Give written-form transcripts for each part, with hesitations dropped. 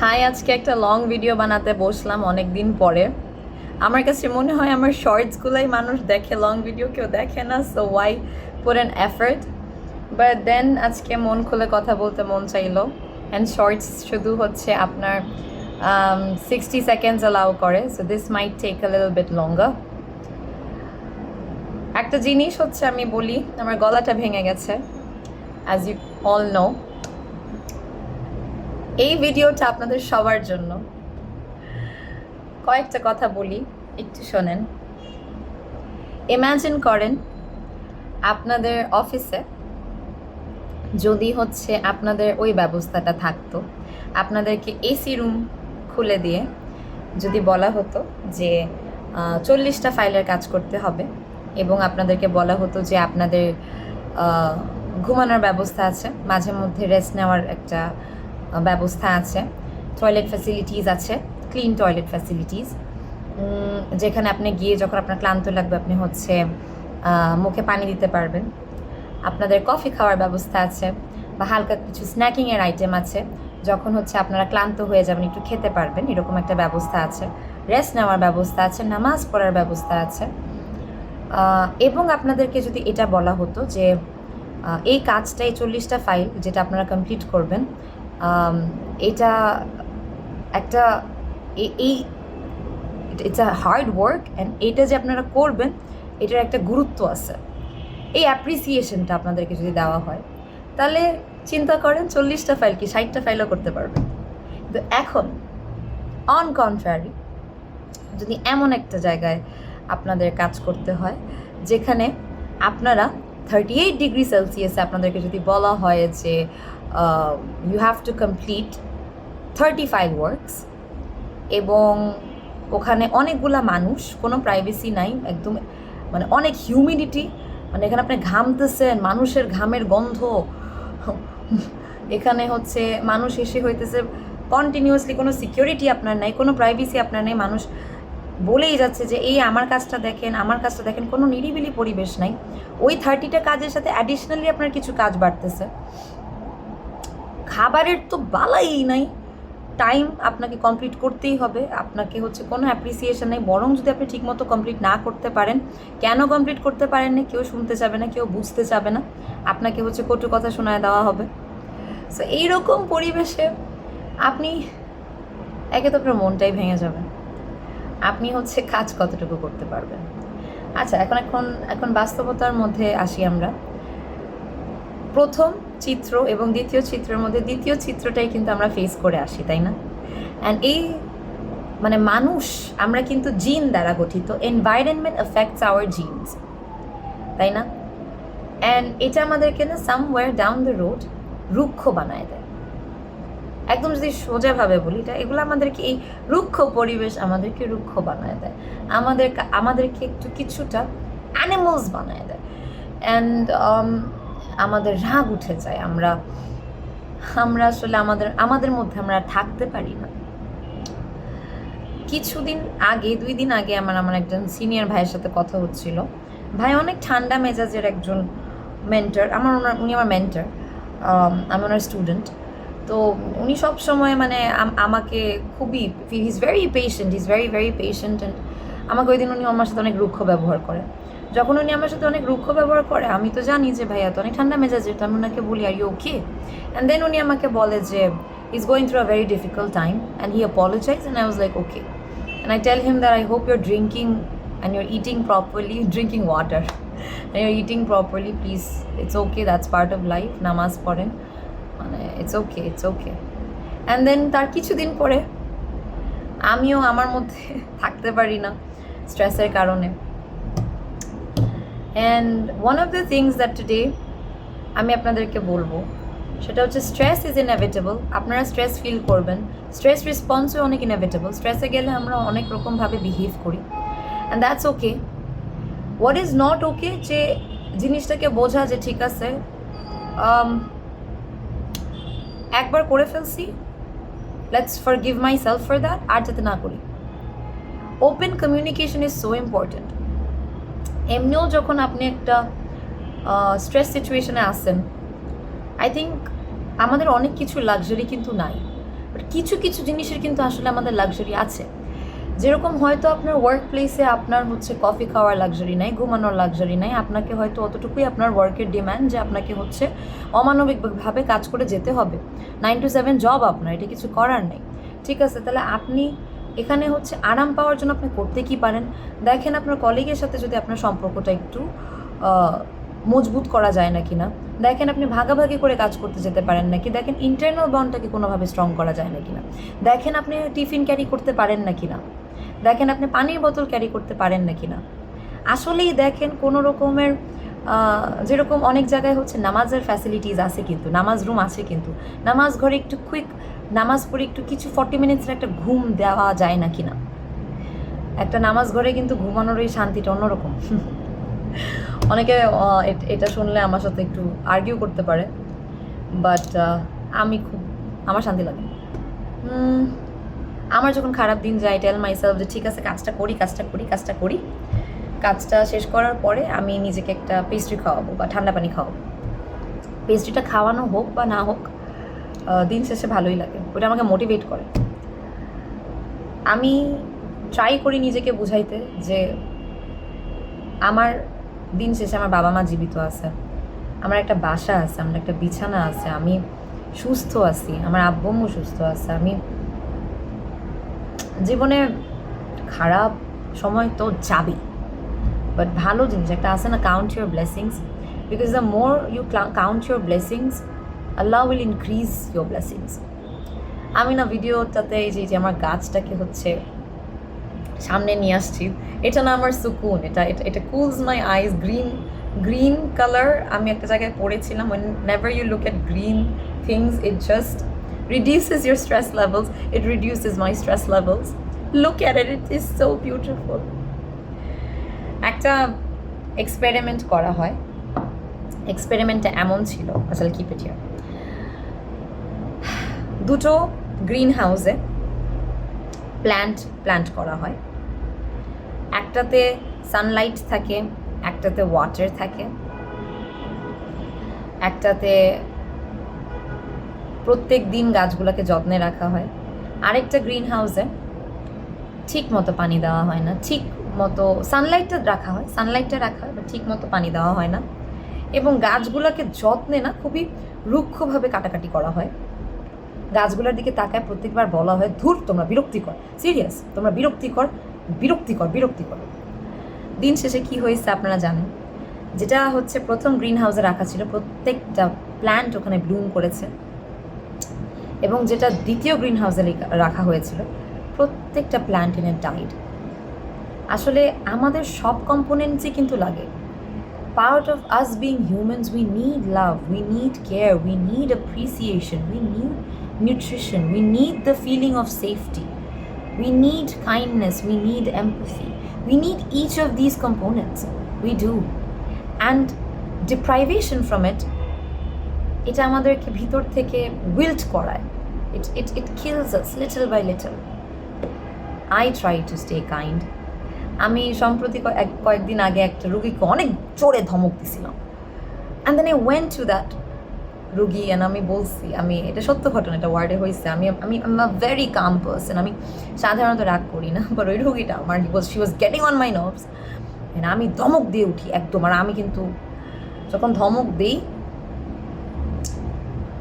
High, আজকে একটা long video বানাতে বসলাম অনেক দিন পরে। আমার কাছে মনে হয় আমার শর্টসগুলোই মানুষ দেখে, লং ভিডিও কেউ দেখে না, so why put an effort. But then আজকে মন খুলে কথা বলতে মন চাইলো। অ্যান্ড শর্টস শুধু হচ্ছে আপনার 60 সেকেন্ডস অ্যালাউ করে, so this might take a little bit longer. একটা জিনিস হচ্ছে আমি বলি, আমার গলাটা ভেঙে গেছে, অ্যাজ ইউ অল নো। এই ভিডিওটা আপনাদের সবার জন্য। কয়েকটা কথা বলি, একটু শোনেন। ইমাজিন করেন আপনাদের অফিসে যদি হচ্ছে আপনাদের ওই ব্যবস্থাটা থাকতো, আপনাদেরকে এসি রুম খুলে দিয়ে যদি বলা হতো যে 40টা ফাইলের কাজ করতে হবে, এবং আপনাদেরকে বলা হতো যে আপনাদের ঘুমানোর ব্যবস্থা আছে, মাঝে মধ্যে রেস্ট নেওয়ার একটা ব্যবস্থা আছে, টয়লেট ফ্যাসিলিটিস আছে, ক্লিন টয়লেট ফ্যাসিলিটিস, যেখানে আপনি গিয়ে যখন আপনার ক্লান্ত লাগবে আপনি হচ্ছে মুখে পানি দিতে পারবেন, আপনাদের কফি খাওয়ার ব্যবস্থা আছে, বা হালকা কিছু স্ন্যাকিংয়ের আইটেম আছে, যখন হচ্ছে আপনারা ক্লান্ত হয়ে যাবেন একটু খেতে পারবেন, এরকম একটা ব্যবস্থা আছে, রেস্ট নেওয়ার ব্যবস্থা আছে, নামাজ পড়ার ব্যবস্থা আছে। এবং আপনাদেরকে যদি এটা বলা হতো যে এই কাজটা, এই 40টা ফাইল যেটা আপনারা কমপ্লিট করবেন, এটা একটা এই it's a hard work, and এটা যে আপনারা করবেন এটার একটা গুরুত্ব আছে, এই অ্যাপ্রিসিয়েশনটা আপনাদেরকে যদি দেওয়া হয়, তাহলে চিন্তা করেন 40টা ফাইল কি 60টা ফাইলও করতে পারবেন। কিন্তু এখন অন কন্ট্রারি, যদি এমন একটা জায়গায় আপনাদের কাজ করতে হয় যেখানে আপনারা 38 ডিগ্রি সেলসিয়াসে আপনাদেরকে যদি বলা হয় যে you have to complete 35 works, এবং ওখানে অনেকগুলা মানুষ, কোনো প্রাইভেসি নাই, একদম মানে অনেক হিউমিডিটি, মানে এখানে আপনি ঘামতেছেন, মানুষের ঘামের গন্ধ, এখানে হচ্ছে মানুষ এসে হইতেছে কন্টিনিউয়াসলি, কোনো সিকিউরিটি আপনার নাই, কোনো প্রাইভেসি আপনার নেই, মানুষ বলেই যাচ্ছে যে এই আমার কাজটা দেখেন, আমার কাজটা দেখেন, কোনো নিরিবিলি পরিবেশ নাই। ওই 30টা কাজের সাথে অ্যাডিশনালি আপনার কিছু কাজ বাড়তেছে, খাবারের তো বালাই নাই, টাইম আপনাকে কমপ্লিট করতেই হবে, আপনাকে হচ্ছে কোনো অ্যাপ্রিসিয়েশন নেই, বরং যদি আপনি ঠিকমতো কমপ্লিট না করতে পারেন, কেন কমপ্লিট করতে পারেন না কেউ শুনতে চাবে না, কেউ বুঝতে চাবে না, আপনাকে হচ্ছে কটু কথা শোনায় দেওয়া হবে। সো এইরকম পরিবেশে আপনি একে তো আপনার মনটাই ভেঙে যাবে, আপনি হচ্ছে কাজ কতটুকু করতে পারবেন। আচ্ছা, এখন বাস্তবতার মধ্যে আসি আমরা। প্রথম চিত্র এবং দ্বিতীয় চিত্রের মধ্যে দ্বিতীয় চিত্রটাই কিন্তু আমরা ফেস করে আসি, তাই না? অ্যান্ড এই মানে মানুষ, আমরা কিন্তু জিন দ্বারা গঠিত, এনভায়রনমেন্ট এফেক্টস আওয়ার জিনস, তাই না? অ্যান্ড এটা আমাদেরকে না সামওয়্যার ডাউন দ্য রোড রুক্ষ বানায় দেয়। একদম যদি সোজাভাবে বলি, এটা এগুলো আমাদেরকে, এই রুক্ষ পরিবেশ আমাদেরকে রুক্ষ বানায় দেয়, আমাদেরকে একটু কিছুটা অ্যানিমালস বানায় দেয়। অ্যান্ড আমাদের রাগ উঠে যায়, আমরা আসলে আমাদের মধ্যে আমরা থাকতে পারি না। কিছুদিন আগে, 2 দিন আগে আমার একজন সিনিয়র ভাইয়ের সাথে কথা হচ্ছিল। ভাই অনেক ঠান্ডা মেজাজের একজন মেন্টর, উনি আমার মেন্টর, আমি ওনার স্টুডেন্ট। তো উনি সব সময় মানে আমাকে খুবই, he is very patient, and আমাকে ওই দিন উনি আমার সাথে অনেক রুক্ষ ব্যবহার করে। যখন উনি আমার সাথে অনেক রুক্ষ ব্যবহার করে, আমি তো জানি যে ভাইয়া তো অনেক ঠান্ডা মেজাজের, তো আমি ওনাকে বলি are you okay, and then উনি আমাকে বলে যে is going through a very difficult time, and he apologise, and I was like okay, and I tell him that I hope your drinking and your eating properly, drinking water and your eating properly, please, it's okay, that's part of life, নামাজ পড়েন, মানে it's okay. And then তার কিছুদিন পরে আমিও আমার মধ্যে থাকতে পারি না স্ট্রেসের কারণে। And one of the things that today আমি আপনাদেরকে বলবো, সেটা হচ্ছে স্ট্রেস ইজ ইনএভিটেবল। আপনারা স্ট্রেস ফিল করবেন, স্ট্রেস রেসপন্সও অনেক ইনএভিটেবল। স্ট্রেসে গেলে আমরা অনেক রকমভাবে বিহেভ করি, and that's okay. What is not okay, যে জিনিসটাকে বোঝা যে ঠিক আছে, একবার করে ফেলছি, let's forgive myself for that, আর যাতে না করি। Open communication is so important. এমনিও যখন আপনি একটা স্ট্রেস সিচুয়েশনে আসেন, আই থিঙ্ক আমাদের অনেক কিছু লাক্সারি কিন্তু নাই। বাট কিছু কিছু জিনিসের কিন্তু আসলে আমাদের লাক্সারি আছে। যেরকম হয়তো আপনার ওয়ার্ক প্লেসে আপনার হচ্ছে কফি খাওয়ার লাক্সারি নাই, ঘুমানোর লাক্সারি নাই, আপনাকে হয়তো অতটুকুই আপনার ওয়ার্কের ডিম্যান্ড যে আপনাকে হচ্ছে অমানবিকভাবে কাজ করে যেতে হবে। 9 to 7 জব আপনার, এটা কিছু করার নেই। ঠিক আছে, তাহলে আপনি এখানে হচ্ছে আরাম পাওয়ার জন্য আপনি করতে কি পারেন? দেখেন আপনার কলিগের সাথে যদি আপনার সম্পর্কটা একটু মজবুত করা যায় নাকি না, দেখেন আপনি ভাগাভাগি করে কাজ করতে যেতে পারেন নাকি, দেখেন ইন্টারনাল বন্ডটাকে কোনোভাবে স্ট্রং করা যায় নাকি না, দেখেন আপনি টিফিন ক্যারি করতে পারেন নাকি না, দেখেন আপনি পানির বোতল ক্যারি করতে পারেন নাকি না। আসলেই দেখেন কোনো রকমের যেরকম অনেক জায়গায় হচ্ছে নামাজের ফ্যাসিলিটিস আছে, কিন্তু নামাজ রুম আছে, কিন্তু নামাজ ঘরে একটু কুইক নামাজ পড়ে একটু কিছু 40 মিনিটসের একটা ঘুম দেওয়া যায় নাকি না। একটা নামাজ ঘরে কিন্তু ঘুমানোর এই শান্তিটা অন্যরকম। অনেকে এটা শুনলে আমার সাথে একটু আর্গিউ করতে পারে, বাট আমার শান্তি লাগে। আমার যখন খারাপ দিন যায়, টেল মাইসেলফ যে ঠিক আছে কাজটা করি, কাজটা শেষ করার পরে আমি নিজেকে একটা পেস্ট্রি খাওয়াবো বা ঠান্ডা পানি খাওয়াবো। পেস্ট্রিটা খাওয়ানো হোক বা না হোক, দিন শেষে ভালোই লাগে, ওটা আমাকে মোটিভেট করে। আমি ট্রাই করি নিজেকে বুঝাইতে যে আমার দিন শেষে আমার বাবা মা জীবিত আছে, আমার একটা বাসা আছে, আমার একটা বিছানা আছে, আমি সুস্থ আছি, আমার আব্বু আম্মু সুস্থ আছে। আমি জীবনে খারাপ সময় তো যাবেই, বাট ভালো জিনিস একটা আছে না, count your blessings, because the more you count your blessings, Allah will increase your blessings. আমি না ভিডিওটাতে এই যে আমার গাছটাকে হচ্ছে সামনে নিয়ে আসছি, এটা না আমার সুকুন, এটা কুলস মাই আইস। গ্রিন কালার আমি একটা জায়গায় পড়েছিলাম, whenever you look at green things it just reduces your stress levels, it reduces my stress levels. Look at it, it is so beautiful. একটা এক্সপেরিমেন্ট করা হয়, এক্সপেরিমেন্টটা এমন ছিল, আসলে কিপ ইট হিয়ার, দুটো গ্রিন হাউসে প্ল্যান্ট করা হয়, একটাতে সানলাইট থাকে, একটাতে ওয়াটার থাকে, একটাতে প্রত্যেক দিন গাছগুলোকে যত্নে রাখা হয়, আরেকটা গ্রিন হাউসে ঠিক মতো পানি দেওয়া হয় না, ঠিক মতো সানলাইটটা রাখা হয় বা ঠিক মতো পানি দেওয়া হয় না, এবং গাছগুলোকে যত্নে না খুবই রুক্ষভাবে কাটাকাটি করা হয়। গাছগুলোর দিকে তাকায় প্রত্যেকবার বলা হয়, ধুর তোমরা বিরক্তিকর, সিরিয়াস তোমরা বিরক্তিকর। দিন শেষে কি হয়েছে আপনারা জানেন, যেটা হচ্ছে প্রথম গ্রিন হাউসে রাখা ছিল প্রত্যেকটা প্ল্যান্ট ওখানে ব্লুম করেছে, এবং যেটা দ্বিতীয় গ্রিন হাউসে রাখা হয়েছিল প্রত্যেকটা প্ল্যান্ট ইন এ ডাইড। আসলে আমাদের সব কম্পোনেন্টসই কিন্তু লাগে। Part of us being humans, we need love, we need care, we need appreciation, we need nutrition, we need the feeling of safety, we need kindness, we need empathy, we need each of these components, we do. And deprivation from it, এটা আমাদেরকে ভিতর থেকে wilt করায়, it kills us little by little. I try to stay kind. আমি সম্প্রতি কয়েকদিন আগে একটা রুগীকে অনেক জোরে ধমক দিছিলাম, and then I went to that রুগী অ্যান্ড আমি বলছি, আমি এটা সত্য ঘটনা, এটা ওয়ার্ডে হয়েছে, আমি ভেরি কাম পার্সন, আমি সাধারণত রাগ করি না, বাট ওই রুগীটা আমার she was getting on my nerves, আমি ধমক দিয়ে উঠি একদম। আর আমি কিন্তু যখন ধমক দিই,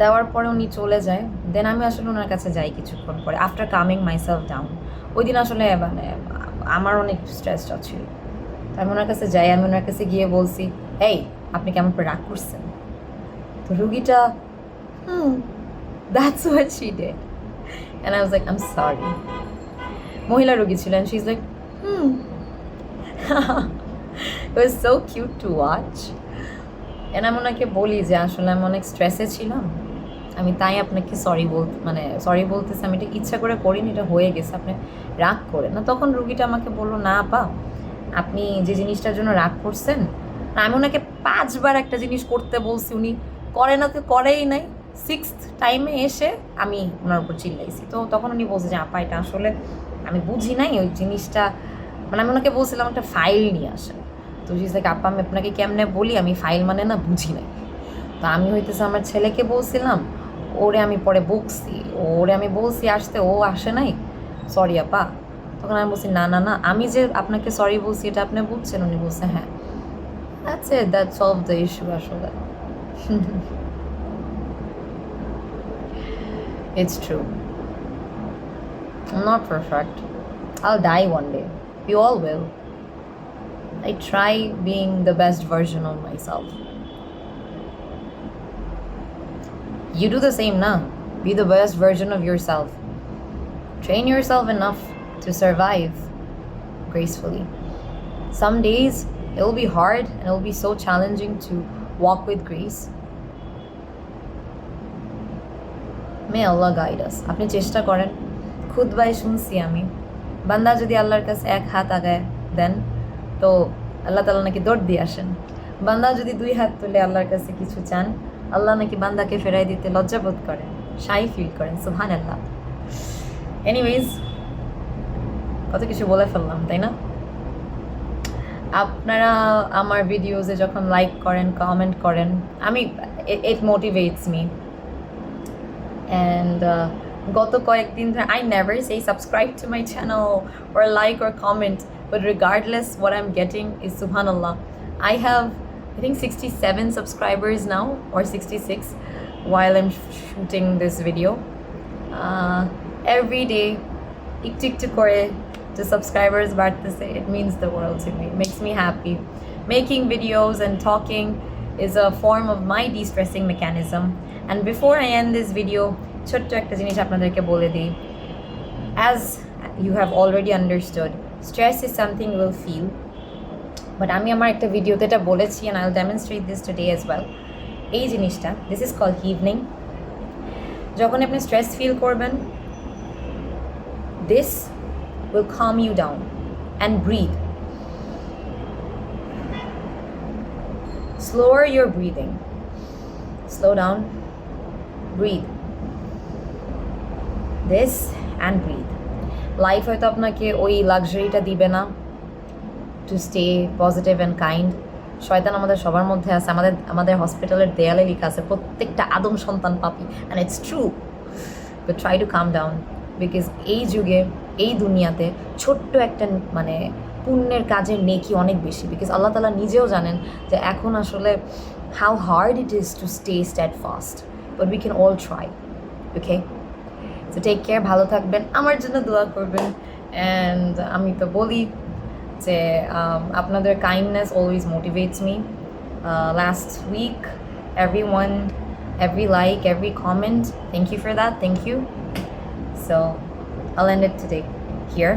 দেওয়ার পরে উনি চলে যায়, দেন আমি আসলে ওনার কাছে যাই কিছুক্ষণ পরে, আফটার কামিং মাইসেলফ ডাউন। ওই দিন আসলে মানে আমার অনেক স্ট্রেসটা ছিল, আমি ওনার কাছে যাই, আমি ওনার কাছে গিয়ে বলছি, এই আপনি কেমন করে রাগ করছেন? তো রুগীটা that's what she did, and I was like, I am sorry. মহিলা রুগী ছিলেন, she is like it was so cute to watch. And আমি ওনাকে বলি যে আসলে আমি অনেক স্ট্রেসে ছিলাম, আমি তাই আপনাকে সরি বলতেছি, আমি এটা ইচ্ছা করে করিনি, এটা হয়ে গেছে, আপনি রাগ করেন না। তখন রুগীটা আমাকে বললো, না আপা, আপনি যে জিনিসটার জন্য রাগ করছেন, আমি ওনাকে 5 বার একটা জিনিস করতে বলছি, উনি করে না, তো করেই নাই। 6th টাইমে এসে আমি ওনার উপর চিল্লাইছি। তো তখন উনি বলছে যে আপা, এটা আসলে আমি বুঝি নাই ওই জিনিসটা, মানে আমি ওনাকে বলছিলাম একটা ফাইল নিয়ে আসেন। তো জিনিস আপা, আমি আপনাকে কেমনে বলি, আমি ফাইল মানে না বুঝি নাই। তো আমি হইতেছে আমার ছেলেকে বলছিলাম, ও ওরে আমি পরে বকছি, ওরে আমি বলছি আসতে, ও আসে নাই, সরি আপা। তখন আমি বলছি না না না, আমি যে আপনাকে সরি বলছি এটা আপনি বুঝছেন? উনি বলছে হ্যাঁ। That's it, that solve the issue আসলে। It's true. I'm not perfect. I'll die one day. We all will. I try being the best version of myself. You do the same now. Be the best version of yourself. Train yourself enough to survive gracefully. Some days it will be hard and it will be so challenging to walk with grace. May Allah guide us. আপনি চেষ্টা করেন। খুতবায় শুনছি আমি, বান্দা যদি আল্লাহর কাছে এক হাত আগায় দেন তো আল্লাহ তাআলা নাকি দৌড় দিয়ে আসেন। বান্দা যদি দুই হাত তুলে আল্লাহর কাছে কিছু চান, আল্লাহ নাকি বান্দাকে ফেরাই দিতে লজ্জাবোধ করেন, শাই ফিল করেন। সুবহানাল্লাহ। এনিওয়েজ, কত কিছু বলে ফেললাম, তাই না? আপনারা আমার ভিডিওসে যখন লাইক করেন, কমেন্ট করেন, আমি ইট মোটিভেটস মি। অ্যান্ড গত কয়েকদিন ধরে I never say subscribe to my channel or like or comment, but regardless what I'm getting is subhanallah. I have I think 67 subscribers now or 66 while I'm shooting this video. Every day একটু একটু করে the subscribers বাড়তেছে, it means the world to me. It makes me happy. Making videos and talking is a form of my de-stressing mechanism. And before I end this video, ছোট্ট একটা জিনিস আপনাদেরকে বলে দিই। As you have already understood, stress is something you will feel. But আমি আমার একটা ভিডিওতে এটা বলেছি, and I'll demonstrate this today as well. এই জিনিসটা, this is called evening. যখন আপনি স্ট্রেস ফিল করবেন, this will calm you down and breathe. Slower your breathing. Slow down. Breathe. This and breathe. Life হয়তো আপনাকে ওই লাক্সারিটা দিবে না to stay positive and kind. শয়তান আমাদের সবার মধ্যে আছে, আমাদের হসপিটালের দেয়ালে লেখা আছে প্রত্যেকটা আদম সন্তান পাপী, and it's true. But try to calm down, because এই যুগে, এই দুনিয়াতে ছোট্ট একটা মানে পুণ্যের কাজের নেকি অনেক বেশি, বিকজ আল্লাহ তাআলা নিজেও জানেন যে এখন আসলে how hard it is to stay steadfast, but we can all try. Okay, so take care, ভালো থাকবেন, আমার জন্য দোয়া করবেন। অ্যান্ড আমি তো বলি যে আপনাদের kindness always motivates me. Last week everyone, every like, every comment, thank you for that, thank you. So I'll end it today here.